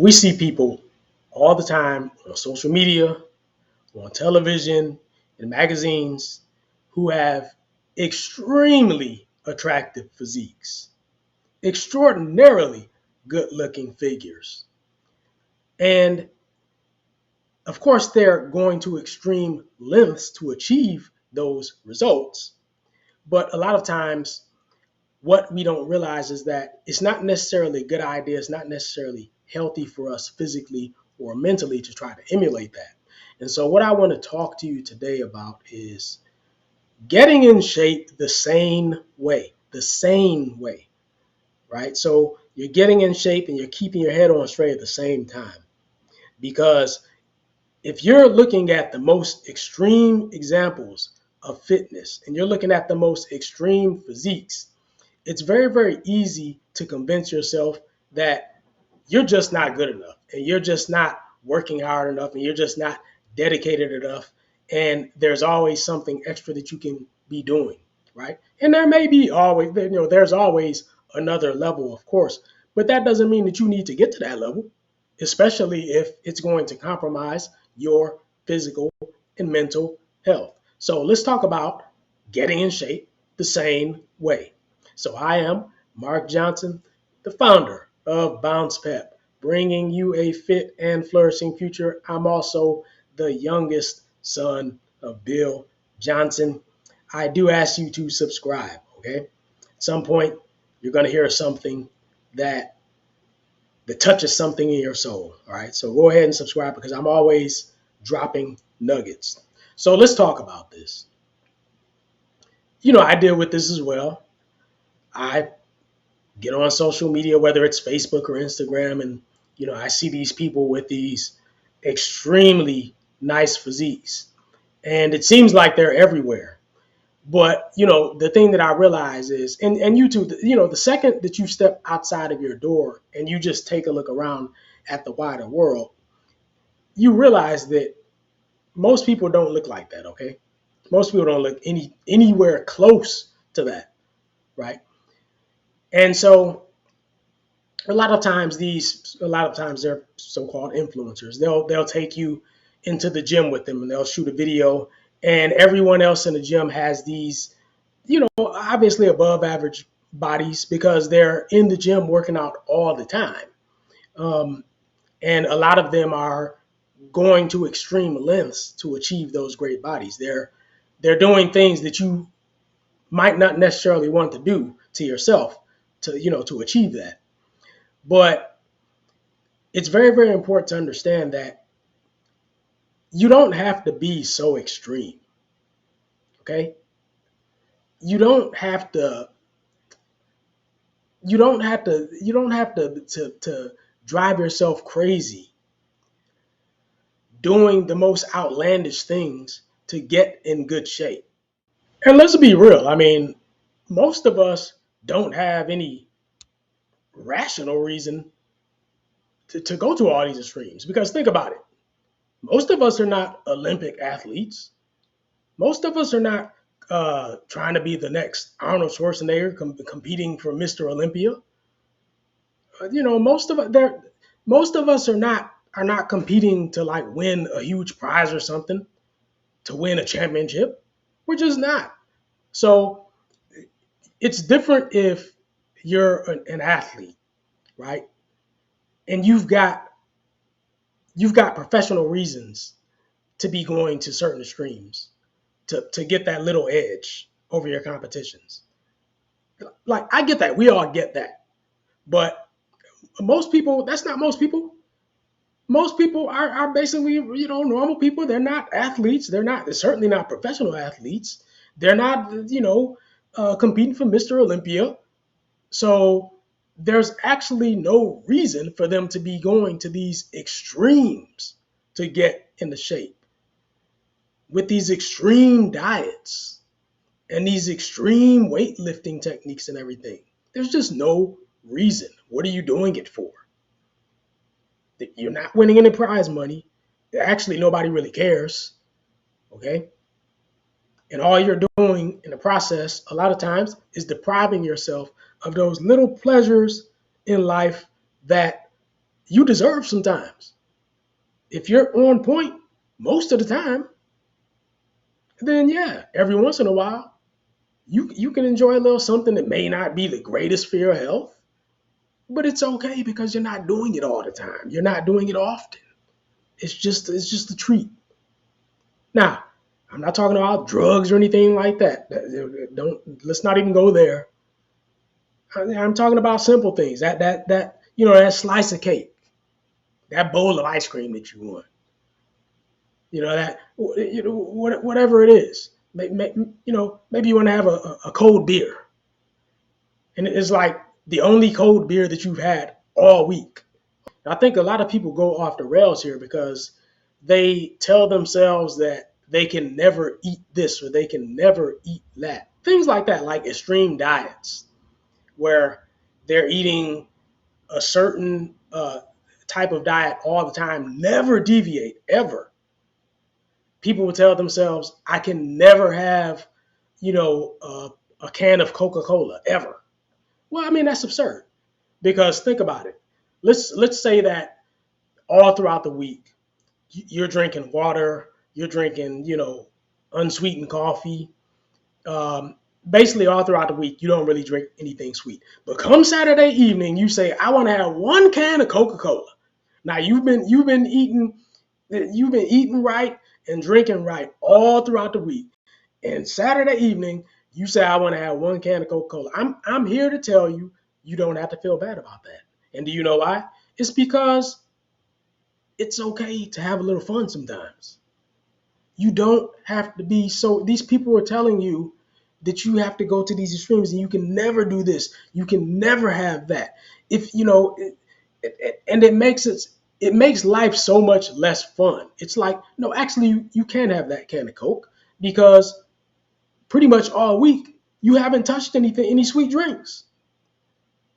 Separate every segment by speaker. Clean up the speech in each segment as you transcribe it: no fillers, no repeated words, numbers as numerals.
Speaker 1: We see people all the time on social media, on television, in magazines who have extremely attractive physiques, extraordinarily good looking figures. And of course, they're going to extreme lengths to achieve those results. But a lot of times, what we don't realize is that it's not necessarily a good idea. It's not necessarily healthy for us physically or mentally to try to emulate that. And so, what I want to talk to you today about is getting in shape the sane way, right? So, you're getting in shape and you're keeping your head on straight at the same time. Because if you're looking at the most extreme examples of fitness and you're looking at the most extreme physiques, it's very, very easy to convince yourself that you're just not good enough and you're just not working hard enough and you're just not dedicated enough. And there's always something extra that you can be doing, right? And there may be always, there's always another level, of course, but that doesn't mean that you need to get to that level, especially if it's going to compromise your physical and mental health. So let's talk about getting in shape the same way. So I am Mark Johnson, the founder of Bounce Pep, bringing you a fit and flourishing future. I'm also the youngest son of Bill Johnson. I do ask you to subscribe, okay? At some point, you're going to hear something that touches something in your soul. All right. So go ahead and subscribe because I'm always dropping nuggets. So let's talk about this. I deal with this as well. I get on social media, whether it's Facebook or Instagram, and I see these people with these extremely nice physiques. And it seems like they're everywhere. But the thing that I realize is, and you too, the second that you step outside of your door and you just take a look around at the wider world, you realize that most people don't look like that. Okay, most people don't look anywhere close to that, right? And so a lot of times they're so-called influencers. They'll take you into the gym with them and they'll shoot a video, and everyone else in the gym has these obviously above average bodies because they're in the gym working out all the time. Um, and a lot of them are going to extreme lengths to achieve those great bodies. They're doing things that you might not necessarily want to do to yourself to achieve that. But it's very, very important to understand that you don't have to be so extreme. Okay? You don't have to to drive yourself crazy doing the most outlandish things to get in good shape. And let's be real. I mean, most of us don't have any rational reason to go to all these extremes because think about it. Most of us are not Olympic athletes. Most of us are not trying to be the next Arnold Schwarzenegger competing for Mr. Olympia. Most of us are not competing to like win a huge prize or something, to win a championship. We're just not. So it's different if you're an athlete, right? And you've got professional reasons to be going to certain extremes to get that little edge over your competitions. Like I get that. We all get that. But most people, that's not most people. Most people are basically, normal people. They're not athletes. They're certainly not professional athletes. They're not, competing for Mr. Olympia. So there's actually no reason for them to be going to these extremes to get into shape with these extreme diets and these extreme weightlifting techniques and everything. There's just no reason. What are you doing it for? You're not winning any prize money. Actually, nobody really cares. Okay. And all you're doing in the process, a lot of times, is depriving yourself of those little pleasures in life that you deserve sometimes. If you're on point most of the time, then yeah, every once in a while, you can enjoy a little something that may not be the greatest for your health, but it's okay because you're not doing it all the time. You're not doing it often. It's just a treat. Now, I'm not talking about drugs or anything like that. Don't let's not even go there. I'm talking about simple things. That slice of cake, that bowl of ice cream that you want. Whatever it is. Maybe you want to have a cold beer, and it's like the only cold beer that you've had all week. I think a lot of people go off the rails here because they tell themselves that they can never eat this or they can never eat that. Things like that, like extreme diets, where they're eating a certain type of diet all the time, never deviate ever. People will tell themselves, I can never have, a can of Coca-Cola ever. Well, I mean, that's absurd because think about it. Let's say that all throughout the week, you're drinking water, you're drinking, unsweetened coffee. Basically, all throughout the week, you don't really drink anything sweet. But come Saturday evening, you say, I want to have one can of Coca-Cola. Now you've been eating right and drinking right all throughout the week. And Saturday evening, you say, I want to have one can of Coca-Cola. I'm here to tell you, you don't have to feel bad about that. And do you know why? It's because it's okay to have a little fun sometimes. You don't have to be so. These people are telling you that you have to go to these extremes and you can never do this. You can never have that. If you know, and it makes life so much less fun. It's like, no, actually, you can have that can of Coke because pretty much all week you haven't touched any sweet drinks.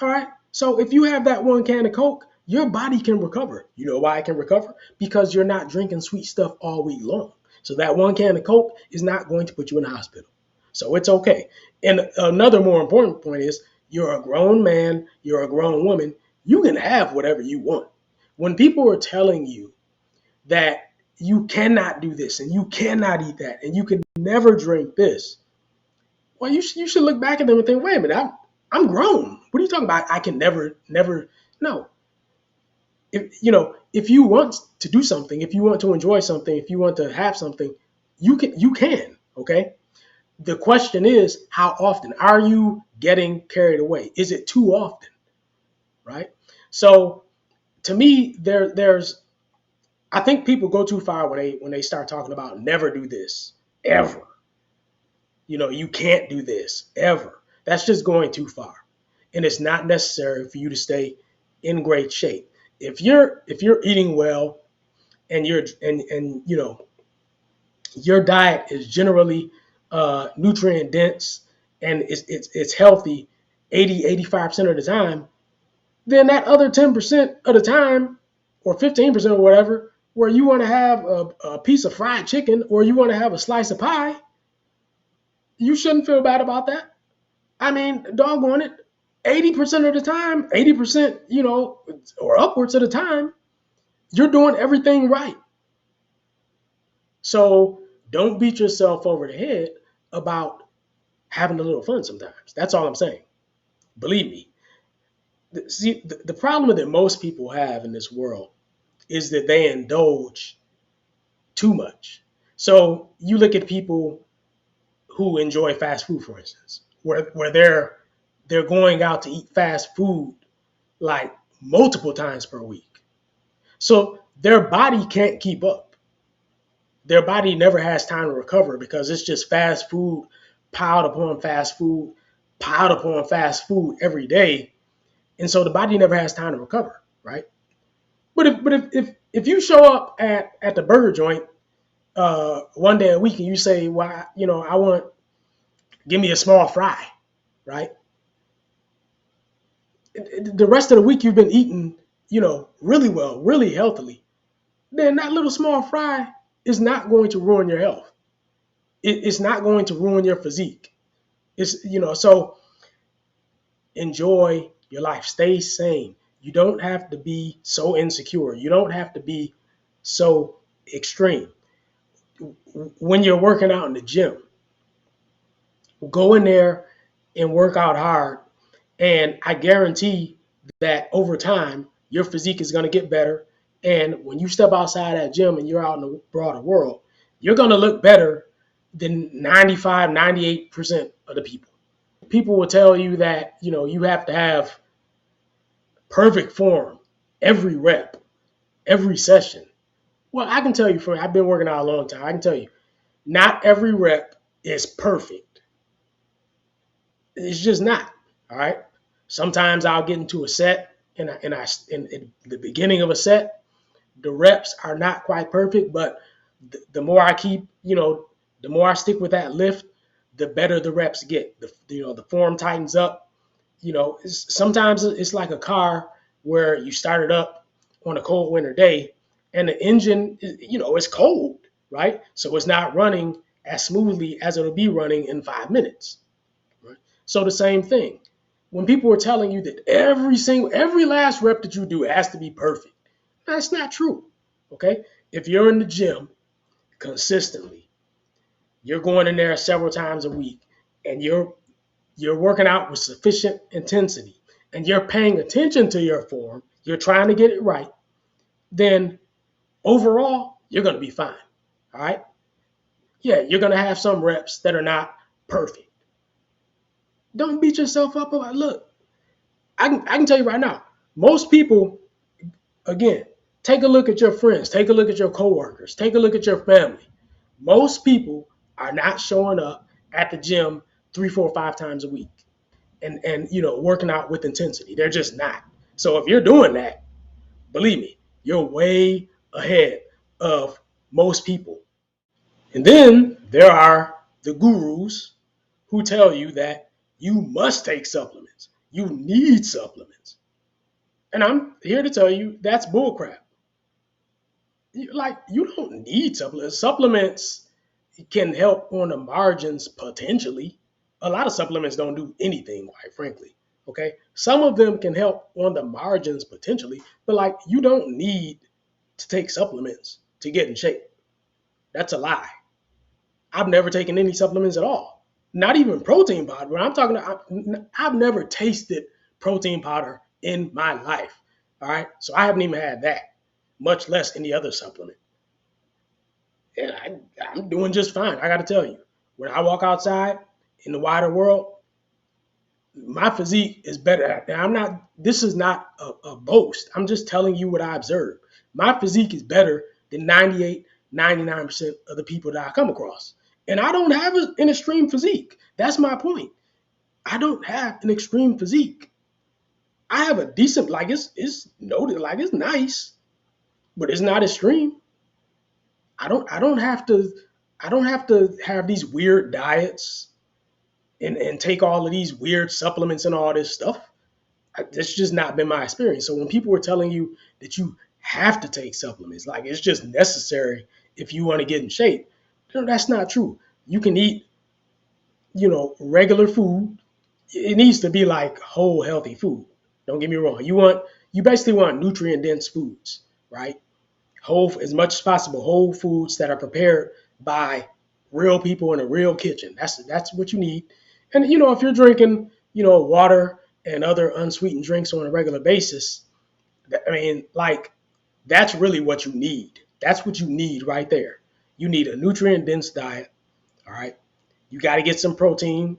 Speaker 1: All right. So if you have that one can of Coke, your body can recover. You know why it can recover? Because you're not drinking sweet stuff all week long. So that one can of Coke is not going to put you in the hospital. So it's okay. And another more important point is you're a grown man, you're a grown woman, you can have whatever you want. When people are telling you that you cannot do this and you cannot eat that and you can never drink this, well, you should look back at them and think, wait a minute, I'm grown. What are you talking about? I can never. No. If you want to do something, if you want to enjoy something, if you want to have something, you can. Okay. The question is, how often are you getting carried away? Is it too often? Right. So to me, there's I think people go too far when they start talking about never do this ever. You can't do this ever. That's just going too far. And it's not necessary for you to stay in great shape. If you're eating well and your diet is generally nutrient dense and it's healthy 80-85% of the time, then that other 10% of the time or 15% or whatever, where you want to have a piece of fried chicken or you want to have a slice of pie, you shouldn't feel bad about that. I mean, doggone it, 80% of the time, 80%, or upwards of the time, you're doing everything right. So don't beat yourself over the head about having a little fun sometimes. That's all I'm saying. Believe me. See, the problem that most people have in this world is that they indulge too much. So you look at people who enjoy fast food, for instance, where they're going out to eat fast food like multiple times per week. So their body can't keep up. Their body never has time to recover because it's just fast food piled upon fast food, piled upon fast food every day. And so the body never has time to recover, right? But if you show up at the burger joint one day a week and you say, well, I want, give me a small fry, right? The rest of the week you've been eating, really well, really healthily, then that little small fry is not going to ruin your health. It's not going to ruin your physique. So enjoy your life. Stay sane. You don't have to be so insecure. You don't have to be so extreme. When you're working out in the gym, go in there and work out hard. And I guarantee that over time, your physique is going to get better. And when you step outside that gym and you're out in the broader world, you're going to look better than 95, 98% of the people. People will tell you that, you have to have perfect form every rep, every session. Well, I can tell you, I've been working out a long time. I can tell you, not every rep is perfect. It's just not. All right. Sometimes I'll get into a set, in the beginning of a set, the reps are not quite perfect, but the more I keep, the more I stick with that lift, the better the reps get. The form tightens up. Sometimes it's like a car where you start it up on a cold winter day and the engine, it's cold, right? So it's not running as smoothly as it'll be running in 5 minutes. Right? So the same thing. When people are telling you that every last rep that you do has to be perfect, that's not true. Okay? If you're in the gym consistently, you're going in there several times a week, and you're working out with sufficient intensity, and you're paying attention to your form, you're trying to get it right, then overall, you're going to be fine. All right? Yeah, you're going to have some reps that are not perfect. Don't beat yourself up about, look, I can tell you right now, most people, again, take a look at your friends, take a look at your coworkers, take a look at your family. Most people are not showing up at the gym 3, 4, 5 times a week and working out with intensity. They're just not. So if you're doing that, believe me, you're way ahead of most people. And then there are the gurus who tell you that you must take supplements. You need supplements. And I'm here to tell you that's bullcrap. You don't need supplements. Supplements can help on the margins potentially. A lot of supplements don't do anything, quite frankly. Okay. Some of them can help on the margins potentially, but you don't need to take supplements to get in shape. That's a lie. I've never taken any supplements at all. Not even protein powder. When I'm talking about, I've never tasted protein powder in my life. All right. So I haven't even had that, much less any other supplement. And I'm doing just fine. I got to tell you, when I walk outside in the wider world, my physique is better. And this is not a boast. I'm just telling you what I observed. My physique is better than 98, 99% of the people that I come across. And I don't have an extreme physique. That's my point. I don't have an extreme physique. I have a decent, it's noted, it's nice, but it's not extreme. I don't have to have these weird diets and take all of these weird supplements and all this stuff. That's just not been my experience. So when people were telling you that you have to take supplements, it's just necessary if you want to get in shape, that's not true. You can eat, regular food. It needs to be whole healthy food. Don't get me wrong. You basically want nutrient dense foods, right? Whole, as much as possible, whole foods that are prepared by real people in a real kitchen. That's what you need. And if you're drinking, water and other unsweetened drinks on a regular basis, that's really what you need. That's what you need right there. You need a nutrient dense diet. All right. You got to get some protein.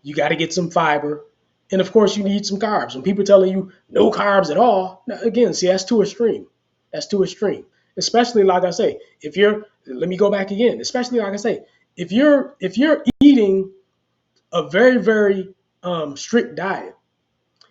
Speaker 1: You got to get some fiber. And of course, you need some carbs. When people are telling you no carbs at all, now, again, see, that's too extreme. That's too extreme. Especially, like I say, let me go back again. Especially, like I say, if you're eating a very, very strict diet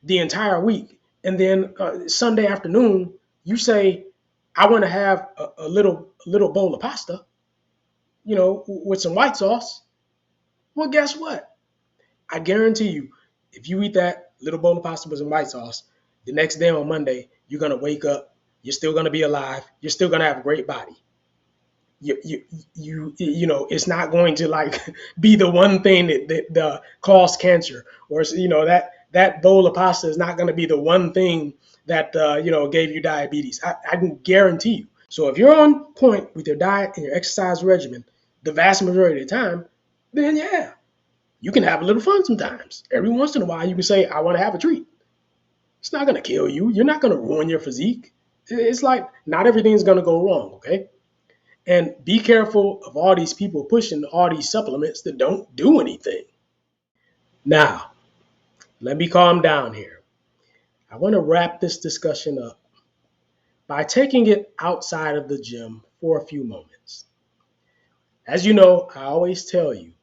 Speaker 1: the entire week, and then Sunday afternoon, you say, I want to have a little bowl of pasta, with some white sauce. Well, guess what? I guarantee you, if you eat that little bowl of pasta with some white sauce, the next day on Monday, you're gonna wake up. You're still gonna be alive. You're still gonna have a great body. It's not going to be the one thing that cause cancer, or that bowl of pasta is not going to be the one thing that gave you diabetes. I can guarantee you. So if you're on point with your diet and your exercise regimen the vast majority of the time, then yeah, you can have a little fun sometimes. Every once in a while, you can say, I want to have a treat. It's not going to kill you. You're not going to ruin your physique. It's like not everything's going to go wrong, okay? And be careful of all these people pushing all these supplements that don't do anything. Now, let me calm down here. I want to wrap this discussion up by taking it outside of the gym for a few moments. As you know, I always tell you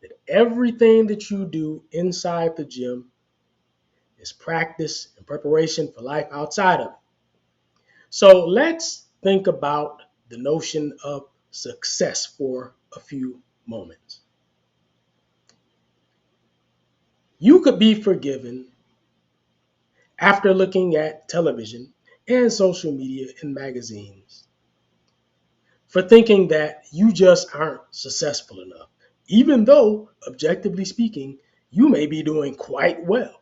Speaker 1: that everything that you do inside the gym is practice and preparation for life outside of it. So let's think about the notion of success for a few moments. You could be forgiven after looking at television and social media and magazines for thinking that you just aren't successful enough, even though, objectively speaking, you may be doing quite well.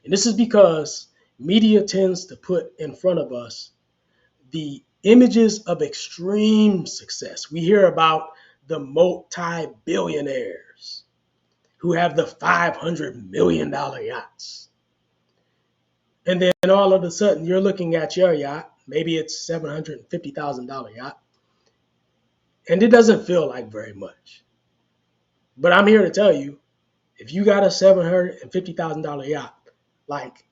Speaker 1: And this is because media tends to put in front of us the images of extreme success. We hear about the multi-billionaires who have the $500 million yachts. And then all of a sudden you're looking at your yacht, maybe it's $750,000 yacht, and it doesn't feel like very much. But I'm here to tell you, if you got a $750,000 yacht, like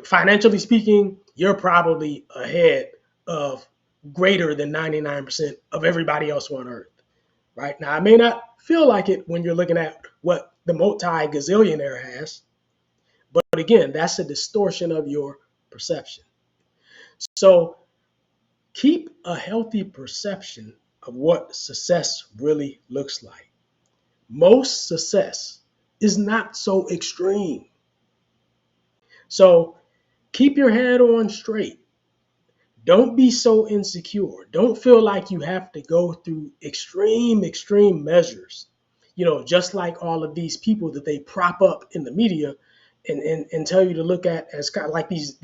Speaker 1: financially speaking, you're probably ahead of greater than 99% of everybody else on earth. Right now, it may not feel like it when you're looking at what the multi-gazillionaire has, but again, that's a distortion of your perception. So keep a healthy perception of what success really looks like. Most success is not so extreme. So keep your head on straight. Don't be so insecure. Don't feel like you have to go through extreme measures. Just like all of these people that they prop up in the media and tell you to look at as kind of like these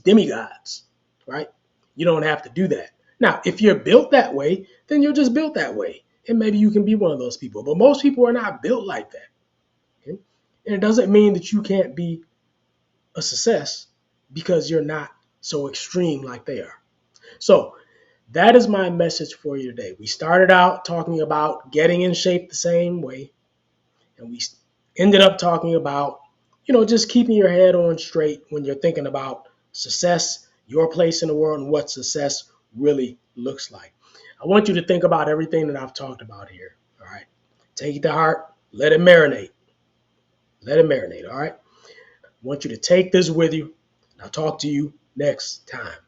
Speaker 1: demigods, right? You don't have to do that. Now, if you're built that way, then you're just built that way. And maybe you can be one of those people. But most people are not built like that. Okay? And it doesn't mean that you can't be a success because you're not so extreme like they are. So that is my message for you today. We started out talking about getting in shape the same way, and we ended up talking about, just keeping your head on straight when you're thinking about success, your place in the world, and what success really looks like. I want you to think about everything that I've talked about here. All right. Take it to heart. Let it marinate. Let it marinate. All right. I want you to take this with you. And I'll talk to you next time.